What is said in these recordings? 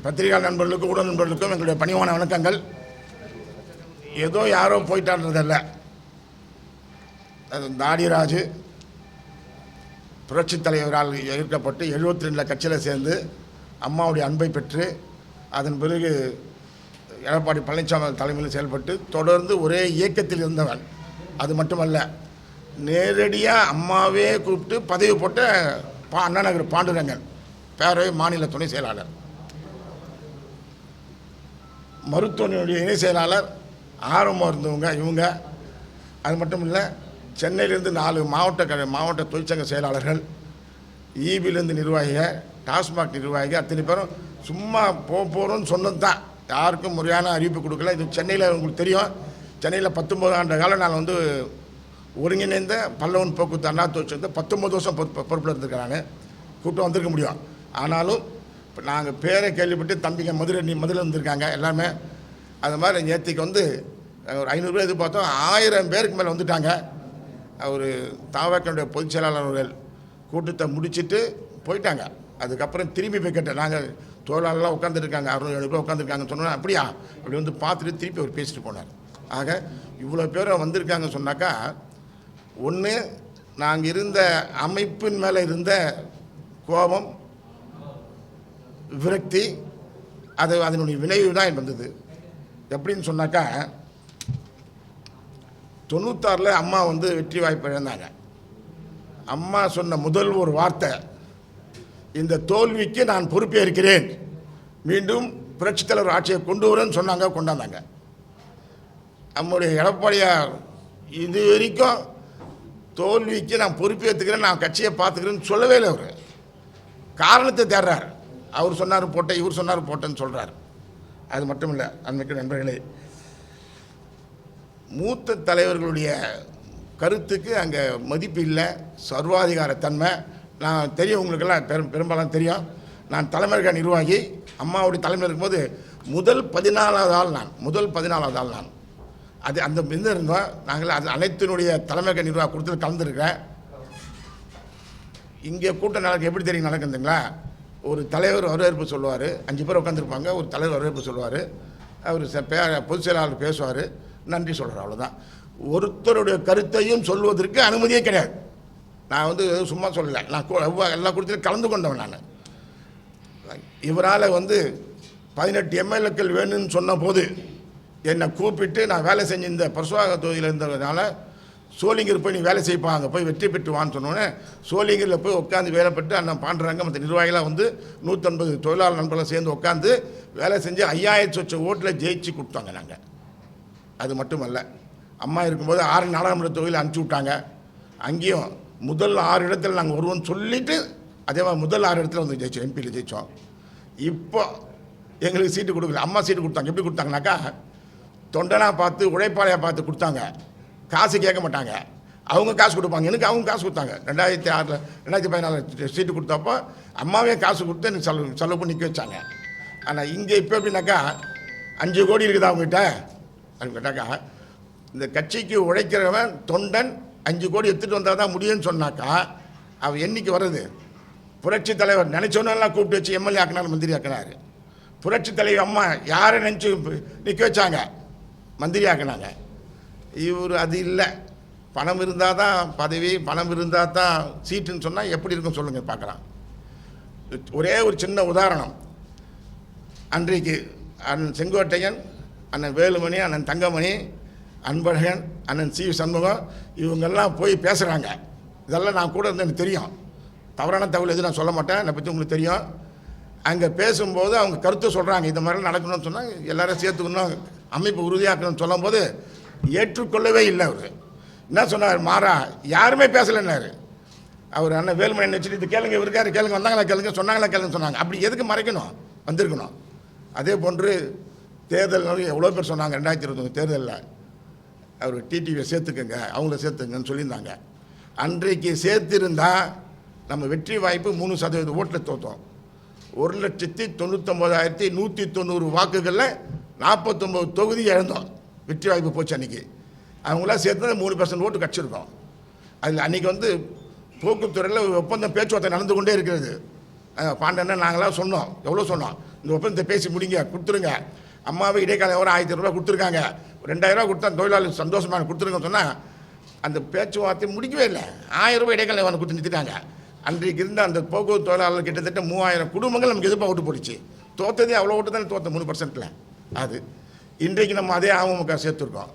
பத்திரிகை நண்பர்களுக்கும் ஊடக நண்பர்களுக்கும் எங்களுடைய பணிவான வணக்கங்கள். ஏதோ யாரோ போயிட்டான்றதில்ல. அது தாடிராஜ் புரட்சித் தலைவரால் ஈர்க்கப்பட்டு 72 கட்சியில் சேர்ந்து அம்மாவுடைய அன்பை பெற்று அதன் பிறகு எடப்பாடி பழனிசாமி தலைமையில் செயல்பட்டு தொடர்ந்து ஒரே இயக்கத்தில் இருந்தவன். அது மட்டுமல்ல, நேரடியாக அம்மாவே கூப்பிட்டு பதவி போட்ட அண்ணாநகர் பாண்டுரங்கன் பேரவை மாநில துணை செயலாளர், மருத்துவனுடைய இணை செயலாளர், ஆரம்பம் இருந்தவங்க இவங்க. அது மட்டும் இல்லை, சென்னையிலேருந்து 4 மாவட்ட தொழிற்சங்க செயலாளர்கள், ஈபிலேருந்து நிர்வாகிகள், டாஸ்மாக் நிர்வாகிகள், அத்தனை பேரும் சும்மா போகிறோன்னு சொன்னது தான். யாருக்கும் முறையான அறிவிப்பு கொடுக்கல. இது சென்னையில் உங்களுக்கு தெரியும். சென்னையில் 19 ஆண்டு காலம் நான் வந்து ஒருங்கிணைந்த பல்லவன் போக்குவரத்து அண்ணா தொழிற்சங்கத்தை 19 வருஷம் பொறுப்பில் இருந்திருக்கிறாங்க. கூட்டம் வந்திருக்க முடியும். ஆனாலும் இப்போ நாங்கள் பேரை கேள்விப்பட்டு தம்பிங்க மதுரை வந்திருக்காங்க எல்லாமே. அது மாதிரி நேற்றுக்கு வந்து ஒரு 500 பேர் எதிர்பார்த்தோம். 1000 பேருக்கு மேலே வந்துட்டாங்க. அவர் தாவக்கனுடைய பொதுச் செயலாளர் அவர்கள் கூட்டத்தை முடிச்சுட்டு போயிட்டாங்க. அதுக்கப்புறம் திரும்பி போய் கேட்டேன். நாங்கள் தோழர்கள்லாம் உட்காந்துருக்காங்க, 600-700 பேர் உட்காந்துருக்காங்கன்னு சொன்னோன்னா அப்படியா அப்படி வந்து பார்த்துட்டு திருப்பி அவர் பேசிட்டு போனார். ஆக இவ்வளோ பேர் வந்திருக்காங்கன்னு சொன்னாக்கா, ஒன்று நாங்கள் இருந்த அமைப்பின் மேலே இருந்த கோபம், விரக்தி, அதனுடைய விளைவு தான் வந்தது. எப்படின்னு சொன்னாக்கா, 96 அம்மா வந்து வெற்றி வாய்ப்பு இழந்தாங்க. அம்மா சொன்ன முதல் ஒரு வார்த்தை, இந்த தோல்விக்கு நான் பொறுப்பேற்கிறேன், மீண்டும் புரட்சித் தலைவர் ஆட்சியை கொண்டு வரேன்னு சொன்னாங்க. கொண்டாந்தாங்க. நம்முடைய எடப்பாடியார் இது வரைக்கும் தோல்விக்கு நான் பொறுப்பேற்றுக்கிறேன், நான் கட்சியை பார்த்துக்கிறேன்னு சொல்லவே இல்லை. அவர் காரணத்தை தேடுறார். அவர் சொன்னார் போட்டேன், இவர் சொன்னார் போட்டேன்னு சொல்கிறார். அது மட்டும் இல்லை, அன்றைக்கு நண்பர்களே, மூத்த தலைவர்களுடைய கருத்துக்கு அங்கே மதிப்பு இல்லை, சர்வாதிகாரத்தன்மை. நான் தெரியும், உங்களுக்கெல்லாம் பெரும்பாலும் தெரியும். நான் தலைமையக நிர்வாகி. அம்மாவுடைய தலைமையில் இருக்கும்போது முதல் 14வது ஆள் நான் அது அந்த இது இருந்தோம். நாங்கள் அது அனைத்தினுடைய தலைமையக நிர்வாக கூட்டத்தில் கலந்துருக்கேன். இங்கே கூட்டம் நடக்க எப்படி தெரியும் நடக்குதுங்களா? ஒரு தலைவர் வரவேற்பு சொல்லுவார், 5 பேர் உட்காந்துருப்பாங்க. ஒரு தலைவர் வரவேற்பு சொல்லுவார், அவர் பொதுச் செயலாளர் பேசுவார், நன்றி சொல்கிறார், அவ்வளோதான். ஒருத்தருடைய கருத்தையும் சொல்வதற்கு அனுமதியே கிடையாது. நான் வந்து சும்மா சொல்லலை, நான் எல்லா கூட்டத்திலும் கலந்து கொண்டவன். நான் இவரால் வந்து 18 எம்எல்ஏக்கள் வேணும்னு சொன்ன போது என்னை கூப்பிட்டு, நான் வேலை செஞ்சு இந்த பரசுவாக தொகுதியில் இருந்ததுனால சோளிங்கர் போய் நீ வேலை செய்ப்பாங்க, போய் வெற்றி பெற்று வான்னு சொன்னோன்னே சோளிங்கரில் போய் உட்காந்து வேலை பெற்று அண்ணன் பாண்டுறாங்க மற்ற நிர்வாகிகளாக வந்து 150 தொழிலாளர் நண்பர்களை சேர்ந்து உட்காந்து வேலை செஞ்சு 5000 சொச்ச ஓட்டில் ஜெயிச்சு கொடுத்தாங்க நாங்கள். அது மட்டுமல்ல, அம்மா இருக்கும்போது 6 நாடாளுமன்ற தொகுதியில் அனுப்பிச்சி விட்டாங்க. அங்கேயும் முதல் 6 இடத்துல நாங்கள் வருவோம்னு சொல்லிவிட்டு அதே மாதிரி முதல் 6 இடத்துல வந்து ஜெயிச்சோம், எம்பியில் ஜெயித்தோம். இப்போ எங்களுக்கு சீட்டு கொடுக்கல. அம்மா சீட்டு கொடுத்தாங்க. எப்படி கொடுத்தாங்கனாக்கா, தொண்டனாக பார்த்து உழைப்பாளையாக பார்த்து கொடுத்தாங்க. காசு கேட்க மாட்டாங்க, அவங்க காசு கொடுப்பாங்க. எனக்கு அவங்க காசு கொடுத்தாங்க. 2006 2014 சீட்டு கொடுத்தப்போ அம்மாவே காசு கொடுத்து எனக்கு செலவு பண்ணி நிற்க வச்சாங்க. ஆனால் இங்கே இப்போ எப்படின்னாக்கா, 5 கோடி இருக்குதா அவங்ககிட்ட அப்படின்னு கேட்டாக்கா, இந்த கட்சிக்கு உழைக்கிறவன் தொண்டன் 5 கோடி எடுத்துகிட்டு வந்தால் தான் முடியும்னு சொன்னாக்கா, அவன் என்னைக்கு வர்றது? புரட்சி தலைவர் நினைச்சோன்னெல்லாம் கூப்பிட்டு வச்சு எம்எல்ஏ ஆக்கினார், மந்திரி ஆக்கினார். புரட்சி தலைவர் அம்மா யாரை நினச்சி நிற்க வச்சாங்க? மந்திரி ஆக்கினாங்க. இவர் அது இல்லை. பணம் இருந்தால் தான் பதவி, பணம் இருந்தால் தான் சீட்டுன்னு சொன்னால் எப்படி இருக்கும் சொல்லுங்கள் பார்க்கலாம். ஒரே ஒரு சின்ன உதாரணம். அன்றைக்கு அண்ணன் செங்கோட்டையன், அண்ணன் வேலுமணி, அண்ணன் தங்கமணி, அன்பழகன், அண்ணன் சி சண்முகம் இவங்கெல்லாம் போய் பேசுகிறாங்க. இதெல்லாம் நான் கூட இருந்து எனக்கு தெரியும். தவறான தகவல் எதுவும் நான் சொல்ல மாட்டேன், என்னை பற்றி உங்களுக்கு தெரியும். அங்கே பேசும்போது அவங்க கருத்தை சொல்கிறாங்க, இந்த மாதிரிலாம் நடக்கணும்னு சொன்னால் எல்லோரும் சேர்த்துக்கணும், அமைப்பு உறுதியாக்கணும்னு சொல்லும்போது ஏற்றுக்கொள்ளவே இல்லை. அவர் என்ன சொன்னார்? மாறா யாருமே பேசலைன்னாரு. அவர் அண்ணன் வேலுமணி நினச்சிட்டு இது கேளுங்க, இருக்காரு கேளுங்க, வந்தாங்களா கேளுங்க, சொன்னாங்களா கேளுங்க சொன்னாங்க. அப்படி எதுக்கு மறைக்கணும்? வந்திருக்கணும். அதே போன்று தேர்தல் எவ்வளோ பேர் சொன்னாங்க 2021 தேர்தலில் அவர் டிடிவியை சேர்த்துக்கங்க, அவங்கள சேர்த்துக்கங்கன்னு சொல்லியிருந்தாங்க. அன்றைக்கு சேர்த்திருந்தால் நம்ம வெற்றி வாய்ப்பு 3% ஓட்டில் தோற்றோம். 1,99,190 வாக்குகளில் 49 தொகுதி இழந்தோம். வெற்றி வாய்ப்பு போச்சு. அன்றைக்கி அவங்களாம் சேர்த்து 3% ஓட்டு கிடச்சிருக்கோம். அதில் அன்றைக்கி வந்து போக்குத்துறையில் ஒப்பந்தம் பேச்சுவார்த்தை நடந்து கொண்டே இருக்கிறது. பாண்டன நாங்களாம் சொன்னோம், எவ்வளோ சொன்னோம், இந்த ஒப்பந்தத்தை பேசி முடிங்க, கொடுத்துருங்க. அம்மாவை இடைக்கால ஒரு 1500 ரூபா கொடுத்துருக்காங்க, 2000 ரூபா கொடுத்தா தொழிலாளர் சந்தோஷமாக கொடுத்துருங்கன்னு சொன்னால் அந்த பேச்சுவார்த்தை முடிக்கவே இல்லை. 1000 ரூபாய் இடைக்கால கொடுத்து நிறுத்திட்டாங்க. அன்றைக்கு இருந்த அந்த போக்குவரத்து தொழிலாளர் கிட்டத்தட்ட 3000 குடும்பங்கள் நமக்கு எதிர்ப்பாக ஓட்டு போட்டுச்சு. தோற்றதே அவ்வளோ ஓட்டு தானே தோற்ற 3%. அது இன்றைக்கு நம்ம அதே அமமுக சேர்த்துருக்கோம்.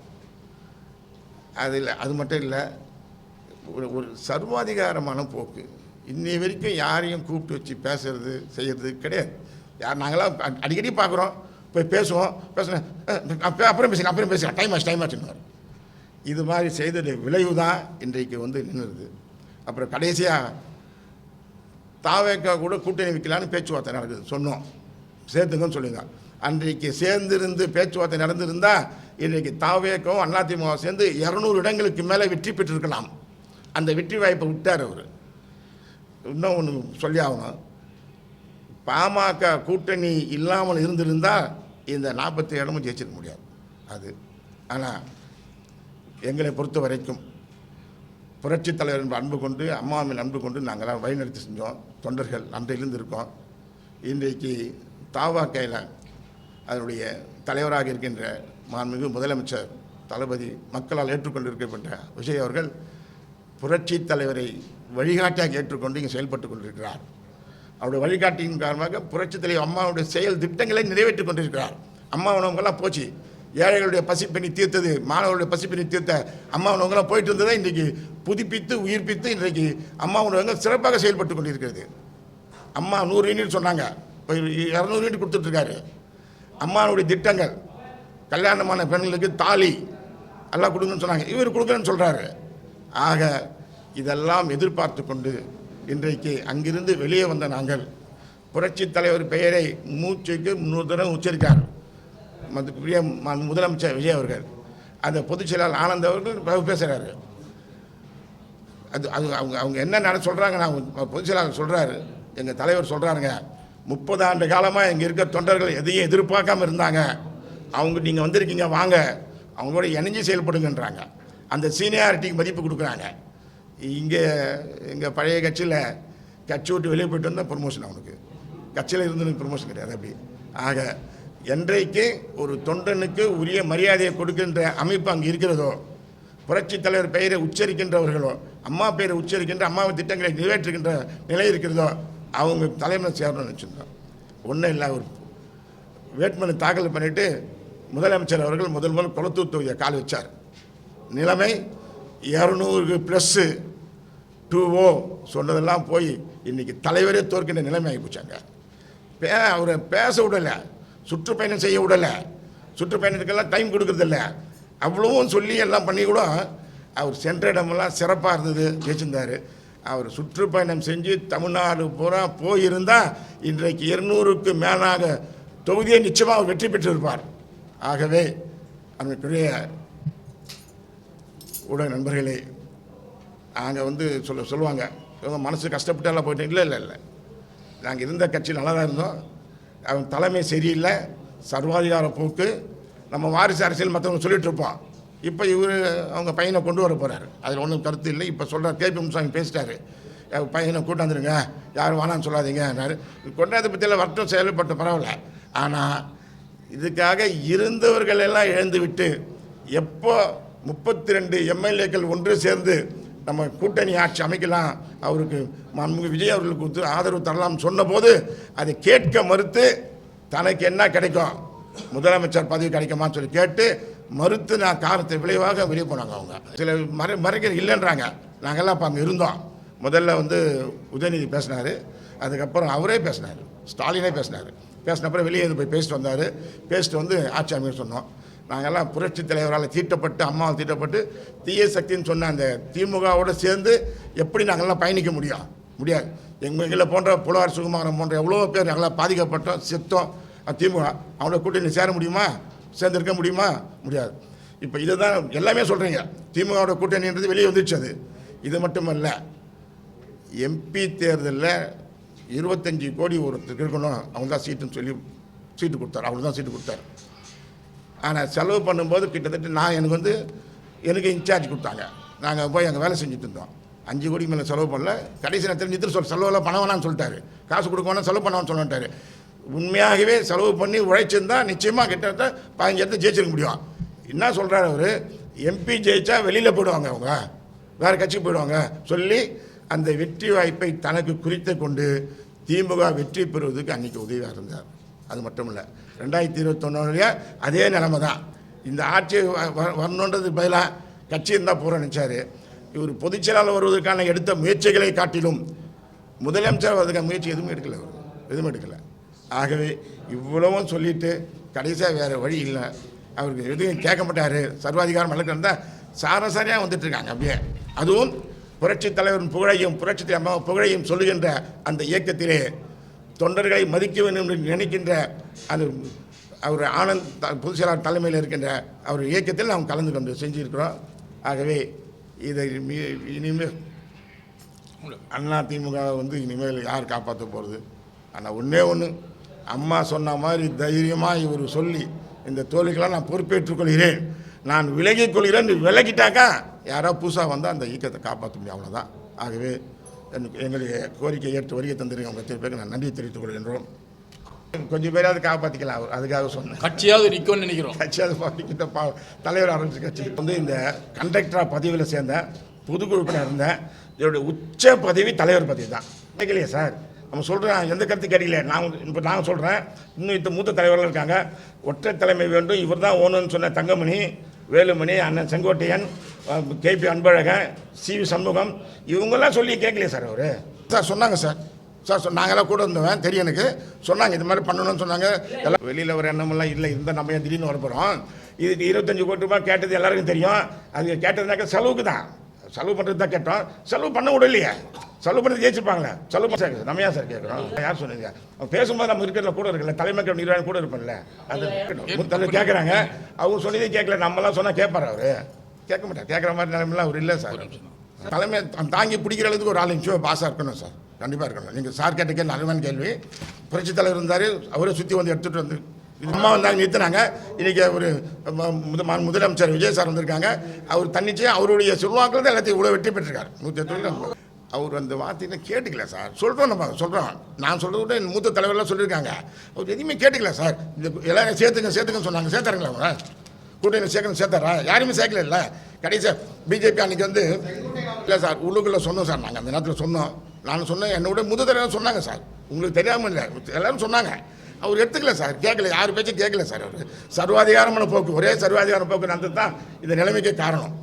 அது இல்லை, அது மட்டும் இல்லை, ஒரு சர்வாதிகாரமான போக்கு. இன்னி வரைக்கும் யாரையும் கூப்பிட்டு வச்சு பேசுறது செய்கிறது கிடையாது. நாங்களாம் அடிக்கடி பார்க்குறோம், போய் பேசுவோம், பேசுகிறேன் அப்புறம் பேசுகிறேன் டைம் ஆச்சுன்னு. இது மாதிரி செய்தது விளைவு தான் இன்றைக்கு நின்றுது. அப்புறம் கடைசியாக தாவேக்கா கூட கூட்டணி வைக்கலான்னு பேச்சுவார்த்தை நடக்குது, சொன்னோம், சேர்த்துங்கன்னு சொல்லுங்க. அன்றைக்கு சேர்ந்திருந்து பேச்சுவார்த்தை நடந்திருந்தால் இன்றைக்கு தாவேக்காவும் அதிமுக சேர்ந்து 200 இடங்களுக்கு மேலே வெற்றி பெற்றிருக்கலாம். அந்த வெற்றி வாய்ப்பை விட்டார் அவர். இன்னும் ஒன்று சொல்லி ஆகணும், பாமக கூட்டணி இல்லாமல் இருந்திருந்தால் இந்த 47 இடமும் ஜெயிச்சிருக்க முடியாது. அது ஆனால் எங்களை பொறுத்த வரைக்கும் புரட்சித் தலைவர் என்று அன்பு கொண்டு, அம்மாவின் அன்பு கொண்டு நாங்களாம் வழிநடத்தி செஞ்சோம். தொண்டர்கள் அன்றையிலிருந்து இருக்கோம். இன்றைக்கு தாவாக்கையில் அதனுடைய தலைவராக இருக்கின்ற மாண்புமிகு முதலமைச்சர் தளபதி மக்களால் ஏற்றுக்கொண்டிருக்கப்பட்ட விஜய் அவர்கள் புரட்சித் தலைவரை வழிகாட்டியாக ஏற்றுக்கொண்டு இங்கே செயல்பட்டு கொண்டிருக்கிறார். அவருடைய வழிகாட்டியின் காரணமாக புரட்சித் தலைவர் அம்மாவுடைய செயல் திட்டங்களை நிறைவேற்றி கொண்டிருக்கிறார். அம்மா உணவுகள்லாம் போச்சு, ஏழைகளுடைய பசிப்பணி தீர்த்தது, மாணவர்களுடைய பசிப்பணி தீர்த்த அம்மா உணவங்கள்லாம் போயிட்டு இருந்ததை இன்றைக்கு புதுப்பித்து உயிர்ப்பித்து இன்றைக்கு அம்மா உணவகங்கள் சிறப்பாக செயல்பட்டு கொண்டிருக்கிறது. அம்மா 100 யூனிட் சொன்னாங்க, இப்போ 200 யூனிட் கொடுத்துட்ருக்காரு. அம்மாவுடைய திட்டங்கள், கல்யாணமான பெண்களுக்கு தாலி எல்லாம் கொடுங்கன்னு சொன்னாங்க, இவர் கொடுக்குறேன்னு சொல்கிறாரு. ஆக இதெல்லாம் எதிர்பார்த்து கொண்டு இன்றைக்கு அங்கிருந்து வெளியே வந்த நாங்கள் புரட்சித் தலைவர் பெயரை மூச்சுக்கு 300 தடவை உச்சரித்தார் முதலமைச்சர் விஜய் அவர்கள். அந்த பொதுச் செயலாளர் ஆனந்த் அவர்கள் பேசுகிறாரு. அது அது அவங்க என்ன சொல்கிறாங்க, நான் பொதுச் செயலாளர் சொல்கிறாரு, எங்கள் தலைவர் சொல்கிறாருங்க, 30 ஆண்டு காலமாக இங்கே இருக்க தொண்டர்கள் எதையும் எதிர்பார்க்காம இருந்தாங்க, அவங்க நீங்கள் வந்திருக்கீங்க வாங்க அவங்களோட இணைஞ்சு செயல்படுங்கன்றாங்க. அந்த சீனியாரிட்டிக்கு மதிப்பு கொடுக்குறாங்க. இங்கே எங்கள் பழைய கட்சியில் கட்சி விட்டு வெளியே போய்ட்டு வந்தால் ப்ரொமோஷன், அவனுக்கு கட்சியில் இருந்து ப்ரொமோஷன் கிடையாது. அப்படி ஆக என்றைக்கு ஒரு தொண்டனுக்கு உரிய மரியாதையை கொடுக்கின்ற அமைப்பு அங்கே இருக்கிறதோ, புரட்சித் தலைவர் பெயரை உச்சரிக்கின்றவர்களோ, அம்மா பெயரை உச்சரிக்கின்ற அம்மாவின் திட்டங்களை நிறைவேற்றுகின்ற நிலை இருக்கிறதோ அவங்க தலைமையில் சேரணும்னு நினச்சிருந்தோம். ஒன்றும் இல்லை, ஒரு வேட்புமனு தாக்கல் பண்ணிவிட்டு முதலமைச்சர் அவர்கள் முதல் குளத்தூர் தொகுதியை கால் வச்சார். நிலைமை 200 + 2 சொன்னதெல்லாம் போய் இன்றைக்கி தலைவரே தோற்கின்ற நிலைமை ஆகி போச்சாங்க. அவரை பேச விடலை, சுற்றுப்பயணம் செய்ய விடலை, சுற்றுப்பயணத்துக்கெல்லாம் டைம் கொடுக்குறதில்ல. அவ்வளவும் சொல்லி எல்லாம் பண்ணி கூட அவர் சென்ற இடமெல்லாம் சிறப்பாக இருந்தது, ஜெயிச்சிருந்தார். அவர் சுற்றுப்பயணம் செஞ்சு தமிழ்நாடு பூரா போயிருந்தால் இன்றைக்கு 200க்கு மேலாக தொகுதியை நிச்சயமாக வெற்றி பெற்றிருப்பார். ஆகவே அதற்குரிய ஊடக நண்பர்களே, நாங்கள் சொல்லுவாங்க இவங்க மனசு கஷ்டப்பட்டாலாம் போயிட்டேன். இல்லை, நாங்கள் இருந்த கட்சி நல்லா தான் இருந்தோம். அவங்க தலைமை சரியில்லை, சர்வாதிகார போக்கு, நம்ம வாரிசு அரசியல் மற்றவங்க சொல்லிகிட்ருப்போம். இப்போ இவர் அவங்க பையனை கொண்டு வர போகிறார், அதில் ஒன்றும் கருத்து இல்லை. இப்போ சொல்கிறார், கேபி முனுசாமி பேசிட்டாரு, பையனை கூட்டாந்துருங்க, யாரும் வேணான்னு சொல்லாதீங்க, கொண்டாத பற்றியெல்லாம் வரட்டும், செயல்பட்ட பரவாயில்ல. ஆனால் இதுக்காக இருந்தவர்கள் எல்லாம் இழந்து விட்டு எப்போ 32 எம்எல்ஏக்கள் ஒன்று சேர்ந்து நம்ம கூட்டணி ஆட்சி அமைக்கலாம், அவருக்கு விஜய் அவர்களுக்கு ஆதரவு தரலாம்னு சொன்னபோது அதை கேட்க மறுத்து தனக்கு என்ன கிடைக்கும், முதலமைச்சர் பதவி கிடைக்குமான்னு சொல்லி கேட்டு மறுத்து நான் காரணத்தை விளைவாக வெளியே போனாங்க. அவங்க சில மறைக்கிற இல்லைன்றாங்க. நாங்கள்லாம் இப்போ அங்கே இருந்தோம். முதல்ல உதயநிதி பேசினார், அதுக்கப்புறம் அவரே பேசினார், ஸ்டாலினே பேசினப்புறம் வெளியே போய் பேசிட்டு வந்தார். பேசிட்டு ஆட்சி அமைக்க சொன்னோம். நாங்கள்லாம் புரட்சி தலைவரால் தீட்டப்பட்டு, அம்மாவால் தீட்டப்பட்டு தீய சக்தின்னு சொன்ன அந்த திமுகவோடு சேர்ந்து எப்படி நாங்கள்லாம் பயணிக்க முடியாது. எங்களை போன்ற புலவர் சுகுமாரம் போன்ற எவ்வளோ பேர் நாங்களாம் பாதிக்கப்பட்டோம், செத்தோம். திமுக அவங்கள கூட்டணி சேர முடியுமா, சேர்ந்துருக்க முடியுமா, முடியாது. இப்போ இதை தான் எல்லாமே சொல்கிறீங்க, திமுகவோட கூட்டணின்றது வெளியே வந்துடுச்சு. அது இது மட்டுமல்ல, எம்பி தேர்தலில் 25 கோடி ஒருத்தருக்கு இருக்கணும், அவங்க தான் சீட்டுன்னு சொல்லி சீட்டு கொடுத்தார், அவங்களுக்கு தான் சீட்டு கொடுத்தார். ஆனால் செலவு பண்ணும்போது கிட்டத்தட்ட எனக்கு இன்சார்ஜ் கொடுத்தாங்க. நாங்கள் போய் அங்கே வேலை செஞ்சுட்டு இருந்தோம். 5 கோடி மேலே செலவு பண்ணல. கடைசி நேரத்தில் நிதிர் செலவெல்லாம் பண்ண வேணாம்னு சொல்லிட்டாரு. காசு கொடுக்க வேணாம், செலவு பண்ண வேணாம்னு சொல்லிட்டாரு. உண்மையாகவே செலவு பண்ணி உழைச்சிருந்தா நிச்சயமாக கிட்டத்தட்ட 15 இடத்துல ஜெயிச்சிருக்க முடியும். என்ன சொல்கிறார் அவர், எம்பி ஜெயிச்சா வெளியில் போயிடுவாங்க, அவங்க வேறு கட்சிக்கு போயிடுவாங்க சொல்லி அந்த வெற்றி வாய்ப்பை தனக்கு குறித்து கொண்டு திமுக வெற்றி பெறுவதற்கு அன்றைக்கி உதவியாக இருந்தார். அது மட்டும் இல்லை, 2021 அதே நிலைமை தான். இந்த ஆட்சி வரணுன்றதுக்கு பதிலாக கட்சி இருந்தால் போகிற நினச்சார். இவர் பொதுச் செயலாளர் வருவதற்கான எடுத்த முயற்சிகளை காட்டிலும் முதலமைச்சர் வருவதற்கான முயற்சி எதுவுமே எடுக்கலை, அவர் எதுவுமே எடுக்கலை. ஆகவே இவ்வளவும் சொல்லிவிட்டு கடைசியாக வேறு வழி இல்லை, அவருக்கு எதுவும் கேட்க மாட்டார். சர்வாதிகாரம் வழக்கிருந்தால் சாரசாரியாக வந்துட்டுருக்காங்க அப்படியே. அதுவும் புரட்சித் தலைவரின் புகழையும் புரட்சி அம்மா புகழையும் சொல்லுகின்ற அந்த இயக்கத்திலே தொண்டர்களை மதிக்க வேண்டும் என்று நினைக்கின்ற அது அவர் ஆனந்த் பொதுச் செயலாளர் தலைமையில் இருக்கின்ற அவர் இயக்கத்தில் நாம் கலந்து கொண்டு செஞ்சுருக்கிறோம். ஆகவே இதை இனிமேல் அதிமுக இனிமேல் யார் காப்பாற்ற போகிறது? ஆனால் ஒன்று அம்மா சொன்ன மாதிரி தைரியமாக இவர் சொல்லி இந்த தோல்விக்கெல்லாம் நான் பொறுப்பேற்றுக் கொள்கிறேன், நான் விலகிக் கொள்கிறேன், விலகிட்டாக்கா யாராவது புதுசாக வந்தால் அந்த இயக்கத்தை காப்பாற்ற முடியும், அவ்வளோதான். ஆகவே எங்களுடைய கோரிக்கை ஏற்று வருகை தந்திருக்க அவங்க பேருக்கு நான் நன்றி தெரிவித்துக் கொள்கின்றோம். கொஞ்சம் பேராவது காப்பாற்றிக்கலாம், அவர் அதுக்காக சொன்னேன். கட்சியாவது நிற்கும்னு நினைக்கிறோம். கட்சியாவது பாட்டிக்கிட்ட தலைவர் ஆரம்பிச்ச கட்சி இந்த கண்டக்டராக பதவியில் சேர்ந்த பொதுக்குழுப்பினர் இருந்தேன். இதோடைய உச்ச பதவி தலைவர் பதவி தான். கேட்கலையே சார், நம்ம சொல்கிறேன், எந்த கருத்து கேட்கலையே. நான் சொல்கிறேன், இன்னும் இந்த மூத்த தலைவர்கள் இருக்காங்க. ஒற்றை தலைமை வேண்டும், இவர் தான் ஓணுன்னு சொன்ன தங்கமணி, வேலுமணி, அண்ணன் செங்கோட்டையன், கேபி அன்பழகன், சிவி சண்முகம், இவங்கெல்லாம் சொல்லி கேட்கலையே சார். அவர் சார் சொன்னாங்க சார் நாங்கள்லாம் கூட இருந்தவன் தெரியும் எனக்கு. சொன்னாங்க இது மாதிரி பண்ணணும்னு சொன்னாங்க. எல்லாம் வெளியில் ஒரு எண்ணமெல்லாம் இல்லை, இருந்தால் நம்ம ஏன் திடீர்னு வரப்போகிறோம். இதுக்கு 25 கோடி ரூபாய் கேட்டது எல்லாருக்கும் தெரியும். அது கேட்டதுனாக்க செலவுக்கு தான், செலவு பண்ணுறது தான் கேட்டோம். செலவு பண்ண விடலையே, செலவு பண்ணி ஜெயிச்சிருப்பாங்களே. செலவு பண்ண நம்ம ஏன் சார் கேட்குறோம்? யார் சொன்னீங்க? பேசும்போது நம்ம இருக்கிறதுல கூட இருக்குல்ல, தலைமை நிர்வாகம் கூட இருப்பேன்ல, அது கேட்குறாங்க. அவங்க சொன்னதே கேட்கல, நம்மலாம் சொன்னால் கேட்பார் அவர்? கேட்க மாட்டார். கேட்குற மாதிரி நிலைமைலாம் அவர் இல்லை சார். தலைமை தாங்கி பிடிக்கிற அளவுக்கு ஒரு ஆள் நிச்சயம் பாஸாக இருக்கணும் சார், கண்டிப்பாக இருக்கணும். நீங்கள் சார் கேட்ட கேள்வி நல்லமான கேள்வி. புரட்சித் தலைவர் இருந்தார், அவரே சுற்றி வந்து எடுத்துகிட்டு வந்து அம்மா வந்தாங்க, நிறுத்தினாங்க. இன்றைக்கி ஒரு முதலமைச்சர் விஜய் சார் வந்திருக்காங்க. அவர் தன்னிச்சையாக அவருடைய சொல்வாக்கள் தான் எல்லாத்தையும் இவ்வளோ வெற்றி பெற்றிருக்கார். 108 அவர் அந்த வார்த்தையை கேட்டுக்கல சார். சொல்கிறோம், நம்ம சொல்கிறோம். நான் சொல்கிறது கூட என் மூத்த தலைவர்லாம் சொல்லியிருக்காங்க. அவர் எதுவுமே கேட்டுக்கல சார். இந்த எல்லாரும் சேர்த்துங்கன்னு சொன்னாங்க. சேர்த்தாருங்களா அவரை கூட்டணி சேர்த்தாரா? யாருமே சேர்க்கல. இல்லை கடைசியாக பிஜேபி அன்றைக்கி இல்லை சார், உள்ளுக்குள்ளே சொன்னோம் சார். நாங்கள் அந்த நேரத்தில் சொன்னோம். நான் சொன்னேன், என்னோட முதல் தலைவர் சொன்னாங்க சார். உங்களுக்கு தெரியாமல் இல்லை, எல்லோரும் சொன்னாங்க. அவர் எடுத்துக்கல சார், கேட்கல, யார் பேச்சும் கேட்கல சார். அவர் சர்வாதிகாரமான போக்கு, ஒரே சர்வாதிகார போக்கு நடந்து தான் இந்த நிலைமைக்கே காரணம்.